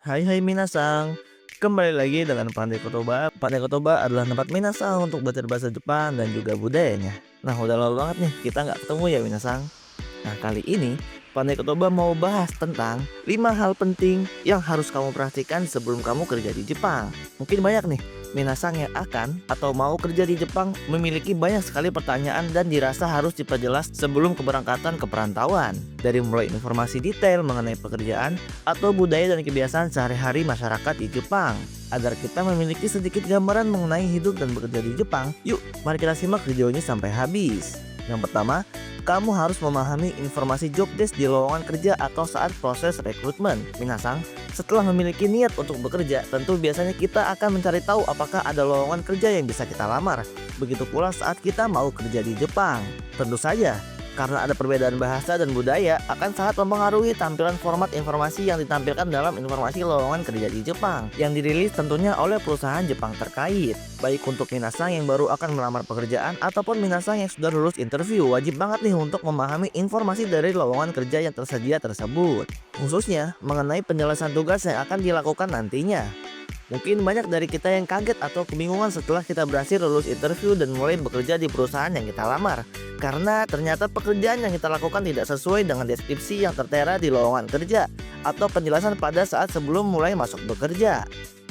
Hai hai minasang, kembali lagi dengan Pandai Kotoba. Pandai Kotoba adalah tempat minasang untuk belajar bahasa Jepang dan juga budayanya. Nah udah lama banget nih kita nggak ketemu ya minasang. Nah kali ini Pandai Kotoba mau bahas tentang 5 hal penting yang harus kamu perhatikan sebelum kamu kerja di Jepang. Mungkin banyak nih minasang yang akan atau mau kerja di Jepang memiliki banyak sekali pertanyaan dan dirasa harus diperjelas sebelum keberangkatan ke perantauan. Dari mulai informasi detail mengenai pekerjaan atau budaya dan kebiasaan sehari-hari masyarakat di Jepang. Agar kita memiliki sedikit gambaran mengenai hidup dan bekerja di Jepang, yuk mari kita simak videonya sampai habis. Yang pertama, kamu harus memahami informasi job desk di lowongan kerja atau saat proses rekrutmen. Minasang, setelah memiliki niat untuk bekerja, tentu biasanya kita akan mencari tahu apakah ada lowongan kerja yang bisa kita lamar. Begitu pula saat kita mau kerja di Jepang. Tentu saja, karena ada perbedaan bahasa dan budaya akan sangat mempengaruhi tampilan format informasi yang ditampilkan dalam informasi lowongan kerja di Jepang yang dirilis tentunya oleh perusahaan Jepang terkait. Baik untuk minasang yang baru akan melamar pekerjaan ataupun minasang yang sudah lulus interview, wajib banget nih untuk memahami informasi dari lowongan kerja yang tersedia tersebut, khususnya mengenai penjelasan tugas yang akan dilakukan nantinya. Mungkin banyak dari kita yang kaget atau kebingungan setelah kita berhasil lulus interview dan mulai bekerja di perusahaan yang kita lamar. Karena ternyata pekerjaan yang kita lakukan tidak sesuai dengan deskripsi yang tertera di lowongan kerja atau penjelasan pada saat sebelum mulai masuk bekerja.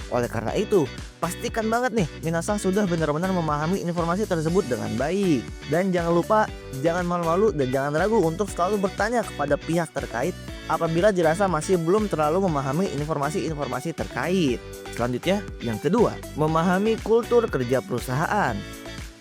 Oleh karena itu, pastikan banget nih minasang sudah benar-benar memahami informasi tersebut dengan baik. Dan jangan lupa, jangan malu-malu dan jangan ragu untuk selalu bertanya kepada pihak terkait apabila dirasa masih belum terlalu memahami informasi-informasi terkait. Selanjutnya, yang kedua, memahami kultur kerja perusahaan.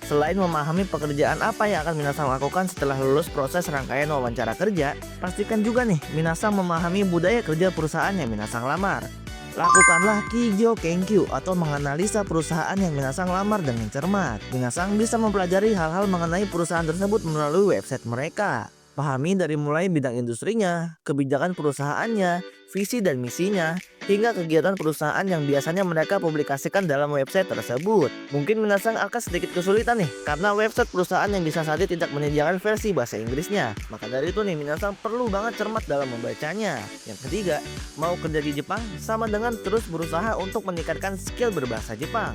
Selain memahami pekerjaan apa yang akan minasang lakukan setelah lulus proses rangkaian wawancara kerja, pastikan juga nih minasang memahami budaya kerja perusahaan yang minasang lamar. Lakukanlah Kijō Kenkyu atau menganalisa perusahaan yang minasang lamar dengan cermat. Minasang bisa mempelajari hal-hal mengenai perusahaan tersebut melalui website mereka. Pahami dari mulai bidang industrinya, kebijakan perusahaannya, visi dan misinya, hingga kegiatan perusahaan yang biasanya mereka publikasikan dalam website tersebut. Mungkin minasang akan sedikit kesulitan nih, karena website perusahaan yang bisa saja tidak menyediakan versi bahasa Inggrisnya. Maka dari itu nih, minasang perlu banget cermat dalam membacanya. Yang ketiga, mau kerja di Jepang sama dengan terus berusaha untuk meningkatkan skill berbahasa Jepang.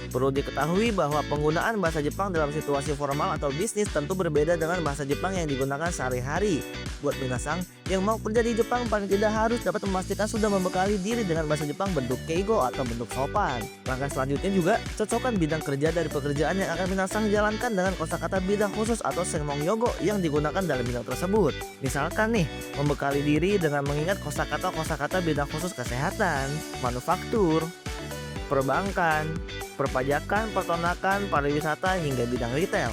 Perlu diketahui bahwa penggunaan bahasa Jepang dalam situasi formal atau bisnis tentu berbeda dengan bahasa Jepang yang digunakan sehari-hari. Buat minasang yang mau kerja di Jepang, paling tidak harus dapat memastikan sudah membekali diri dengan bahasa Jepang bentuk keigo atau bentuk sopan. Langkah selanjutnya juga, cocokkan bidang kerja dari pekerjaan yang akan minasang jalankan dengan kosakata bidang khusus atau senmong yogo yang digunakan dalam bidang tersebut. Misalkan nih, membekali diri dengan mengingat kosakata bidang khusus kesehatan, manufaktur, perbankan, perpajakan, peternakan, pariwisata, hingga bidang retail.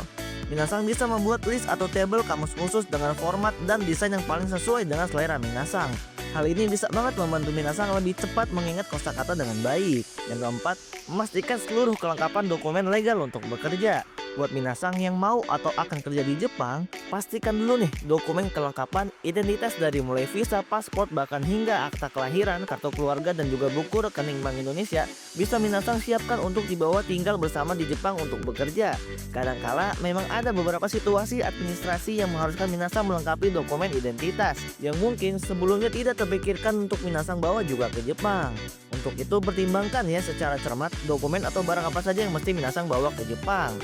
Minasang bisa membuat list atau tabel kamus khusus dengan format dan desain yang paling sesuai dengan selera minasang. Hal ini bisa banget membantu minasang lebih cepat mengingat kosakata dengan baik. Yang keempat, memastikan seluruh kelengkapan dokumen legal untuk bekerja. Buat minasang yang mau atau akan kerja di Jepang, pastikan dulu nih dokumen kelengkapan identitas dari mulai visa, paspor, bahkan hingga akta kelahiran, kartu keluarga, dan juga buku rekening Bank Indonesia bisa minasang siapkan untuk dibawa tinggal bersama di Jepang untuk bekerja. Kadangkala memang ada beberapa situasi administrasi yang mengharuskan minasang melengkapi dokumen identitas yang mungkin sebelumnya tidak terpikirkan untuk minasang bawa juga ke Jepang. Untuk itu pertimbangkan ya secara cermat dokumen atau barang apa saja yang mesti minasang bawa ke Jepang.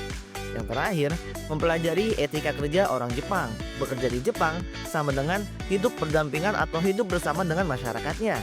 Yang terakhir, mempelajari etika kerja orang Jepang. Bekerja di Jepang sama dengan hidup berdampingan atau hidup bersama dengan masyarakatnya.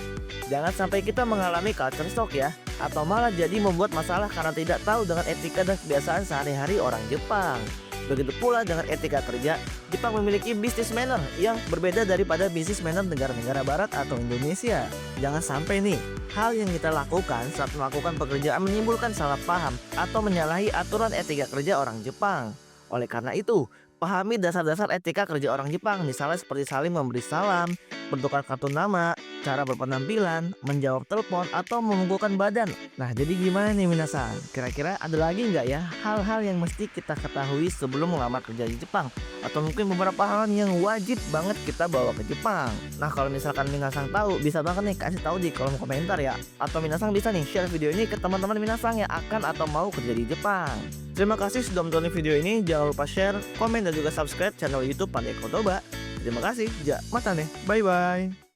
Jangan sampai kita mengalami culture shock ya, atau malah jadi membuat masalah karena tidak tahu dengan etika dan kebiasaan sehari-hari orang Jepang. Begitu pula dengan etika kerja, Jepang memiliki business manner yang berbeda daripada business manner negara-negara barat atau Indonesia. Jangan sampai nih, hal yang kita lakukan saat melakukan pekerjaan menimbulkan salah paham atau menyalahi aturan etika kerja orang Jepang. Oleh karena itu, pahami dasar-dasar etika kerja orang Jepang, misalnya seperti saling memberi salam, bertukar kartu nama, cara berpenampilan, menjawab telepon, atau memungkukkan badan. Nah, jadi gimana nih minasang? Kira-kira ada lagi nggak ya hal-hal yang mesti kita ketahui sebelum melamar kerja di Jepang? Atau mungkin beberapa hal yang wajib banget kita bawa ke Jepang? Nah, kalau misalkan minasang tahu, bisa banget nih kasih tahu di kolom komentar ya. Atau minasang bisa nih share video ini ke teman-teman minasang yang akan atau mau kerja di Jepang. Terima kasih sudah menonton video ini. Jangan lupa share, komen, dan juga subscribe channel YouTube Pandai Kotoba. Terima kasih. Ja, mata nih. Bye bye.